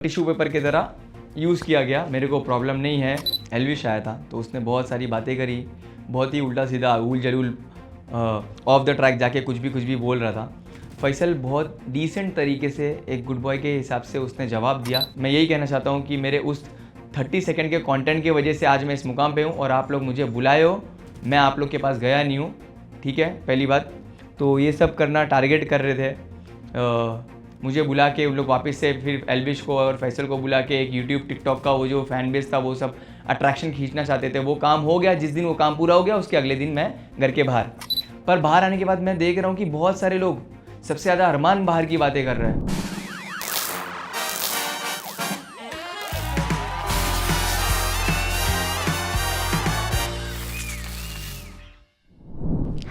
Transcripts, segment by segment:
Tissue paper की तरह use किया गया। मेरे को प्रॉब्लम नहीं है। एल्विश आया था तो उसने बहुत सारी बातें करी, बहुत ही उल्टा सीधा उल जलूल ऑफ द ट्रैक जाके कुछ भी बोल रहा था। फैसल बहुत डिसेंट तरीके से एक गुड बॉय के हिसाब से उसने जवाब दिया। मैं यही कहना चाहता हूँ कि मेरे उस 30 सेकंड के कंटेंट की वजह से आज मैं इस मुकाम पे हूँ और आप लोग मुझे बुलाए हो, मैं आप लोग के पास गया नहीं हूँ। ठीक है, पहली बात तो ये सब करना टारगेट कर रहे थे। मुझे बुला के उन लोग वापस से फिर एल्विश को और फैसल को बुला के एक यूट्यूब टिकटॉक का वो जो फैन बेस था वो सब अट्रैक्शन खींचना चाहते थे। वो काम हो गया। जिस दिन वो काम पूरा हो गया उसके अगले दिन मैं घर के बाहर। पर बाहर आने के बाद मैं देख रहा हूँ कि बहुत सारे लोग सबसे ज़्यादा अरमान बाहर की बातें कर रहे हैं।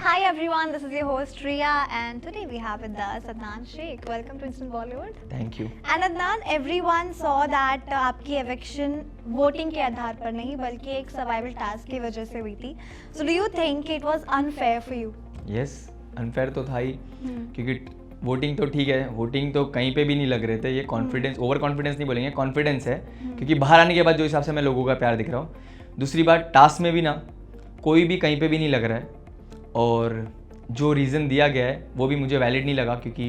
Hi everyone, this is your host Riya and today we have with us Adnan Sheikh. Welcome to Instant Bollywood. Thank you. And Adnan, everyone saw that आपकी eviction voting के आधार पर नहीं बल्कि एक survival task की वजह से हुई थी. So do you think it was unfair for you? Yes, unfair तो था ही क्योंकि वोटिंग तो ठीक है, वोटिंग तो कहीं पे भी नहीं लग रहे थे। ये कॉन्फिडेंस, ओवर कॉन्फिडेंस नहीं बोलेंगे, कॉन्फिडेंस है क्योंकि बाहर आने के बाद जो हिसाब से मैं लोगों का प्यार दिख रहा हूँ। दूसरी बात, टास्क में भी ना कोई भी कहीं पे भी नहीं लग रहा है और जो रीज़न दिया गया है वो भी मुझे वैलिड नहीं लगा क्योंकि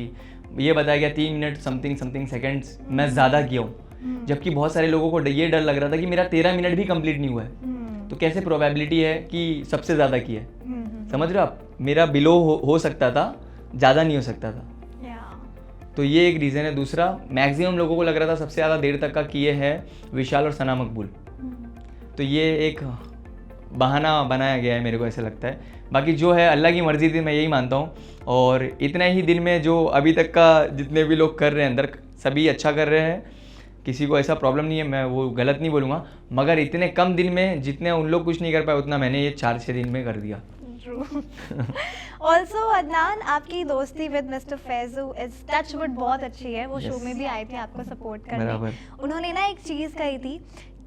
ये बताया गया 3 मिनट समथिंग सेकंड्स मैं ज़्यादा किया हूँ, जबकि बहुत सारे लोगों को ये डर लग रहा था कि मेरा 13 मिनट भी कंप्लीट नहीं हुआ है। तो कैसे प्रोबेबिलिटी है कि सबसे ज़्यादा किया है? समझ रहे हो आप? मेरा बिलो हो सकता था, ज़्यादा नहीं हो सकता था। तो ये एक रीज़न है। दूसरा, मैक्सिमम लोगों को लग रहा था सबसे ज़्यादा देर तक का किए है विशाल और सना मकबूल। तो ये एक बहाना बनाया गया है, मेरे को ऐसा लगता है। बाकी जो है अल्लाह की मर्ज़ी थी, मैं यही मानता हूँ। और इतना ही दिन में जो अभी तक का जितने भी लोग कर रहे हैं अंदर सभी अच्छा कर रहे हैं, किसी को ऐसा प्रॉब्लम नहीं है, मैं वो गलत नहीं बोलूँगा। मगर इतने कम दिन में जितने उन लोग कुछ नहीं कर पाए उतना मैंने ये 4-6 दिन में कर दिया। Also अदनान, आपकी दोस्ती with mister Faizu is touchwood बहुत अच्छी है। वो शो में भी आए थे आपको सपोर्ट करने। उन्होंने ना एक चीज़ कही थी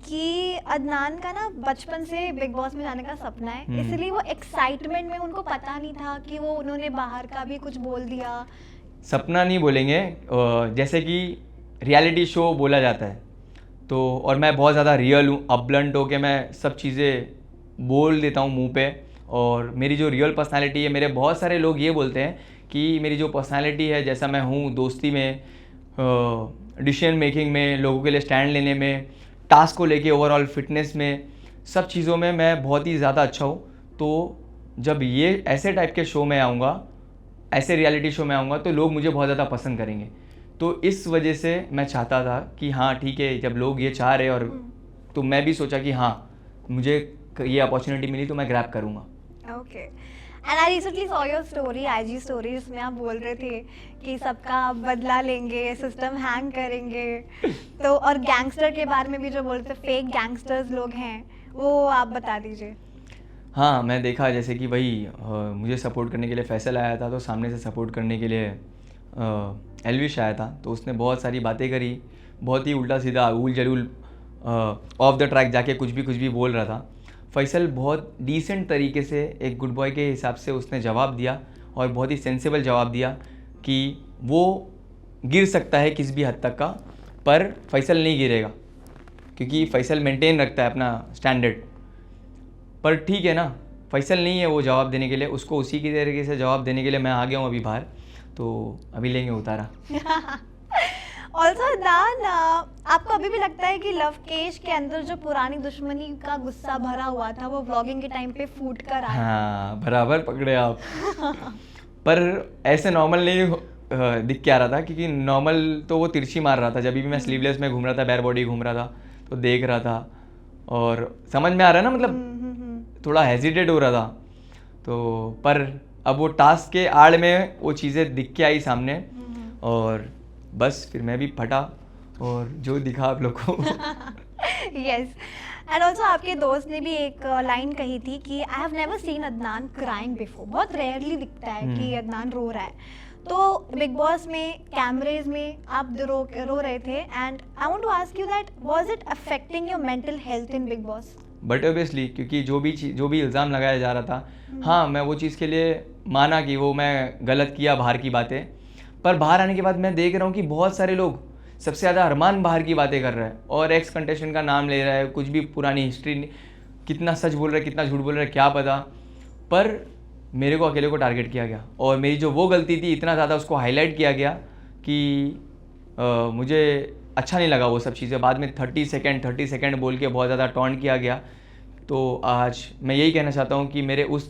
कि अदनान का ना बचपन से बिग बॉस में जाने का सपना है, इसलिए वो एक्साइटमेंट में उनको पता नहीं था कि वो उन्होंने बाहर का भी कुछ बोल दिया। सपना नहीं बोलेंगे, जैसे कि रियलिटी शो बोला जाता है तो, और मैं बहुत ज़्यादा रियल हूँ, अपब्लंट होके मैं सब चीज़ें बोल देता हूँ मुंह पे। और मेरी जो रियल पर्सनालिटी है, मेरे बहुत सारे लोग ये बोलते हैं कि मेरी जो पर्सनालिटी है, जैसा मैं हूँ दोस्ती में, डिसीजन मेकिंग में, लोगों के लिए स्टैंड लेने में, टास्क को लेके, ओवरऑल फिटनेस में, सब चीज़ों में मैं बहुत ही ज़्यादा अच्छा हूँ। तो जब ये ऐसे टाइप के शो में आऊँगा, ऐसे रियलिटी शो में आऊँगा तो लोग मुझे बहुत ज़्यादा पसंद करेंगे। तो इस वजह से मैं चाहता था कि हाँ ठीक है, जब लोग ये चाह रहे और तो मैं भी सोचा कि हाँ मुझे ये अपॉर्चुनिटी मिली तो मैं ग्रैब करूँगा। Okay. And I recently saw your story, IG story, जिसमें आप बोल रहे थे कि सबका बदला लेंगे, सिस्टम हैंग करेंगे। तो और गैंगस्टर के बारे में भी जो बोलते हैं, फेक गैंगस्टर्स लोग हैं, वो आप बता दीजिए। हाँ, मैं देखा जैसे कि वही मुझे सपोर्ट करने के लिए फैसल आया था, तो सामने से सपोर्ट करने के लिए एल्विश आया था। तो उसने बहुत सारी बातें करी, बहुत ही उल्टा सीधा उल जलूल ऑफ द ट्रैक जाके कुछ भी बोल रहा था। फैसल बहुत डिसेंट तरीके से एक गुड बॉय के हिसाब से उसने जवाब दिया और बहुत ही सेंसिबल जवाब दिया कि वो गिर सकता है किस भी हद तक का, पर फैसल नहीं गिरेगा क्योंकि फैसल मेंटेन रखता है अपना स्टैंडर्ड। पर ठीक है ना, फैसल नहीं है वो जवाब देने के लिए, उसको उसी की तरीके से जवाब देने के लिए मैं आ गया हूँ अभी बाहर, तो अभी लेंगे उतारा। ऑल्सो अदनान, आपको अभी भी लगता है कि लव केश के अंदर जो पुरानी दुश्मनी का गुस्सा भरा हुआ था वो व्लॉगिंग के टाइम पे फूट कर आया? हाँ, बराबर पकड़े आप। पर ऐसे नॉर्मल नहीं दिख के आ रहा था क्योंकि नॉर्मल तो वो तिरछी मार रहा था। जब भी मैं स्लीवलेस में घूम रहा था, बैर बॉडी घूम रहा था, तो देख रहा था और समझ में आ रहा है ना, मतलब थोड़ा हेजिटेट हो रहा था। तो पर अब वो टास्क के आड़ में वो चीज़ें दिख के आई सामने और बस फिर मैं भी फटा और जो दिखा आप लोग को। यस। एंड ऑल्सो आपके दोस्त ने भी एक लाइन कही थी कि I have never seen Adnan crying before. बहुत रेयरली दिखता है कि अदनान रो रहा है। तो बिग बॉस में कैमरेज में आप रो रहे थे and I want to ask you that was it affecting your mental health in Bigg Boss? But obviously क्योंकि जो भी इल्ज़ाम लगाया जा रहा था, हाँ मैं वो चीज़ के लिए माना कि वो मैं गलत किया बाहर की बातें, पर बाहर आने के बाद मैं देख रहा हूँ कि बहुत सारे लोग सबसे ज़्यादा अरमान बाहर की बातें कर रहा है और एक्स कंटेस्टेंट का नाम ले रहा है, कुछ भी पुरानी हिस्ट्री, कितना सच बोल रहा है कितना झूठ बोल रहा है क्या पता, पर मेरे को अकेले को टारगेट किया गया और मेरी जो वो गलती थी इतना ज़्यादा उसको हाईलाइट किया गया कि मुझे अच्छा नहीं लगा वो सब चीज़ें। बाद में 30 सेकंड बोल के बहुत ज़्यादा टॉन्ट किया गया। तो आज मैं यही कहना चाहता हूँ कि मेरे उस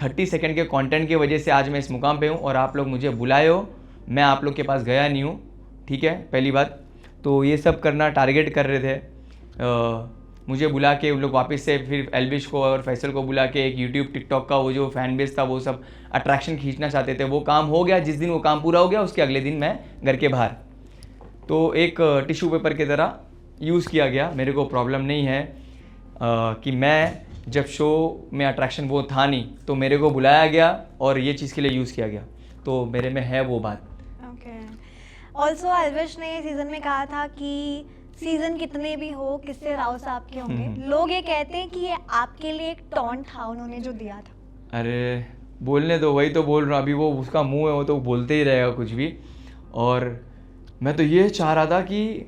30 सेकंड के कंटेंट की वजह से आज मैं इस मुकाम पे हूँ और आप लोग मुझे बुलाए हो, मैं आप लोग के पास गया नहीं हूँ, ठीक है, पहली बात। तो ये सब करना टारगेट कर रहे थे, मुझे बुला के उन लोग वापस से फिर एल्विश को और फैसल को बुला के एक यूट्यूब टिकटॉक का वो जो फैन बेस था वो सब अट्रैक्शन खींचना चाहते थे। वो काम हो गया, जिस दिन वो काम पूरा हो गया उसके अगले दिन मैं घर के बाहर, तो एक टिश्यू पेपर की तरह यूज़ किया गया। मेरे को प्रॉब्लम नहीं है कि मैं जब शो में अट्रैक्शन वो था नहीं तो मेरे को बुलाया गया और ये चीज़ के लिए यूज़ किया गया, तो मेरे में है वो बात। ओके। ऑल्सो एल्विश ने सीजन में कहा था कि सीजन कितने भी हो किससे राव साहब के होंगे, लोग ये कहते हैं कि ये आपके लिए एक टॉन्ट था उन्होंने जो दिया था। अरे बोलने दो, वही तो बोल रहा हूँ, अभी वो उसका मुंह है वो तो बोलते ही रहेगा कुछ भी। और मैं तो ये चाह रहा था कि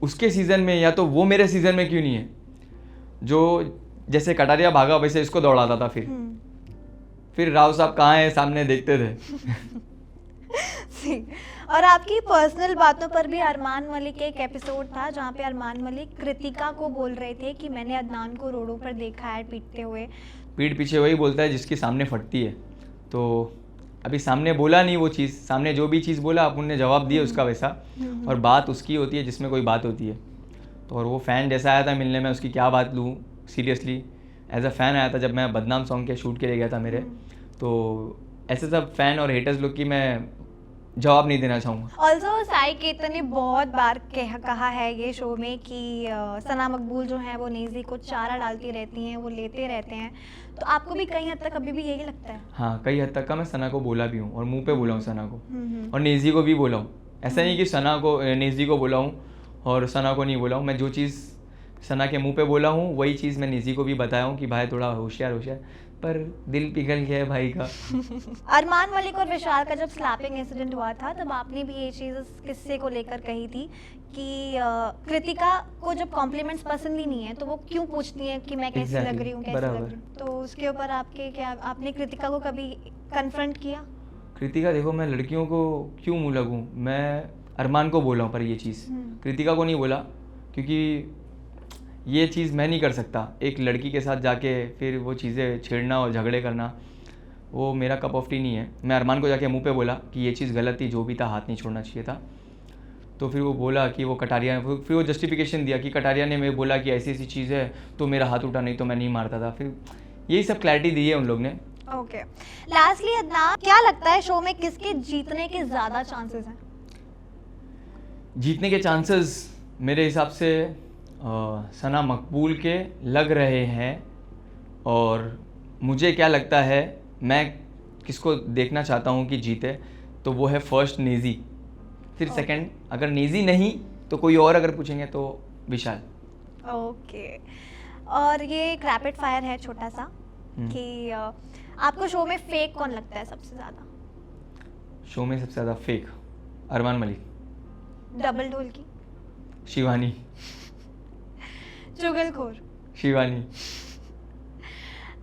उसके सीज़न में या तो वो मेरे सीज़न में क्यों नहीं है, जो जैसे कटारिया भागा वैसे इसको दौड़ाता था, फिर राव साहब कहाँ हैं सामने देखते थे। और आपकी पर्सनल बातों पर भी अरमान मलिक एक एपिसोड था जहाँ पे अरमान मलिक कृतिका को बोल रहे थे कि मैंने अदनान को रोडों पर देखा है पीटते हुए। पीठ पीछे वही बोलता है जिसके सामने फटती है, तो अभी सामने बोला नहीं वो चीज़, सामने जो भी चीज़ बोला अपन ने जवाब दिया उसका वैसा, और बात उसकी होती है जिसमें कोई बात होती है। तो और वो फ़ैन जैसा आया था मिलने में, उसकी क्या बात लूँ सीरियसली, एज अ फ़ैन आया था जब मैं बदनाम सॉन्ग के शूट के लिए गया था मेरे, तो ऐसे सब फ़ैन और हेटर्स लोग की मैं जवाब नहीं देना चाहूँगा। ऑल्सो साई केतन ने बहुत बार कहा है ये शो में कि सना मकबूल जो है वो नेजी को चारा डालती रहती हैं, वो लेते रहते हैं, तो आपको भी कहीं हद तक अभी भी यही लगता है? हाँ, कई हद तक का मैं सना को बोला भी हूँ और मुंह पे बोला हूँ सना को, और नेजी को भी बोला हूँ। ऐसा नहीं कि सना को नेजी को बोला हूँ और सना को नहीं बोला हूँ। मैं जो चीज़ सना के मुंह पे बोला हूँ वही चीज़ मैं नेजी को भी बताया हूँ कि भाई थोड़ा होशियार, पर दिल पिघल गया है भाई का। अरमान मलिक और विशाल का जब स्लैपिंग इंसिडेंट हुआ था तब आपने भी ये चीज़ इस किस्से को लेकर कही थी कि कृतिका को जब कॉम्प्लीमेंट्स पसंद ही नहीं है तो वो क्यों पूछती है कि मैं कैसी लग रही हूँ, कैसी लग रही हूँ। तो उसके ऊपर आपके क्या, आपने कृतिका को कभी कन्फ्रंट किया? कृतिका देखो, मैं लड़कियों को क्यों मुँह लगूँ, मैं अरमान को बोला हूँ पर ये चीज़ कृतिका को नहीं बोला, क्योंकि ये चीज़ मैं नहीं कर सकता। एक लड़की के साथ जाके फिर वो चीज़ें छेड़ना और झगड़े करना वो मेरा कप ऑफ टी नहीं है। मैं अरमान को जाके मुंह पे बोला कि ये चीज़ गलत थी, जो भी था हाथ नहीं छोड़ना चाहिए था। तो फिर वो बोला कि वो कटारिया, फिर वो जस्टिफिकेशन दिया कि कटारिया ने मैं बोला कि ऐसी ऐसी चीज़ है तो मेरा हाथ उठा, नहीं तो मैं नहीं मारता था। फिर यही सब क्लैरिटी दी है उन लोग ने। ओके, लास्टली अदनान, क्या लगता है शो में किसके जीतने के ज़्यादा चांसेस हैं? जीतने के चांसेस मेरे हिसाब से सना मकबूल के लग रहे हैं, और मुझे क्या लगता है, मैं किसको देखना चाहता हूँ कि जीते, तो वो है फर्स्ट नेजी, फिर सेकंड अगर नेजी नहीं तो कोई और अगर पूछेंगे तो विशाल। ओके, और ये एक रैपिड फायर है छोटा सा कि आपको शो में फेक कौन लगता है सबसे ज़्यादा? शो में सबसे ज़्यादा फेक अरमान मलिक। डबल ढोल की? शिवानी। चुगलखोर? शिवानी।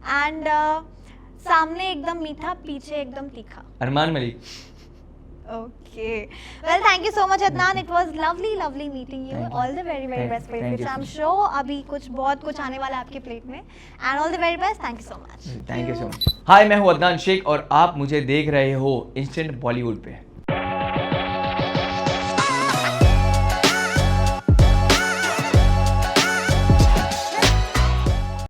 एंड सामने एकदम मीठा पीछे एकदम तीखा? Armaan Malik. Okay. Well, thank you so much, Adnan. It was lovely meeting you. All the very best for your future. I'm sure अभी बहुत कुछ आने वाला है आपके प्लेट में. And all the very best. Thank you so much. Thank you so much. Hi, मैं हूँ अदनान शेख और आप मुझे देख रहे हो इंस्टेंट बॉलीवुड पे।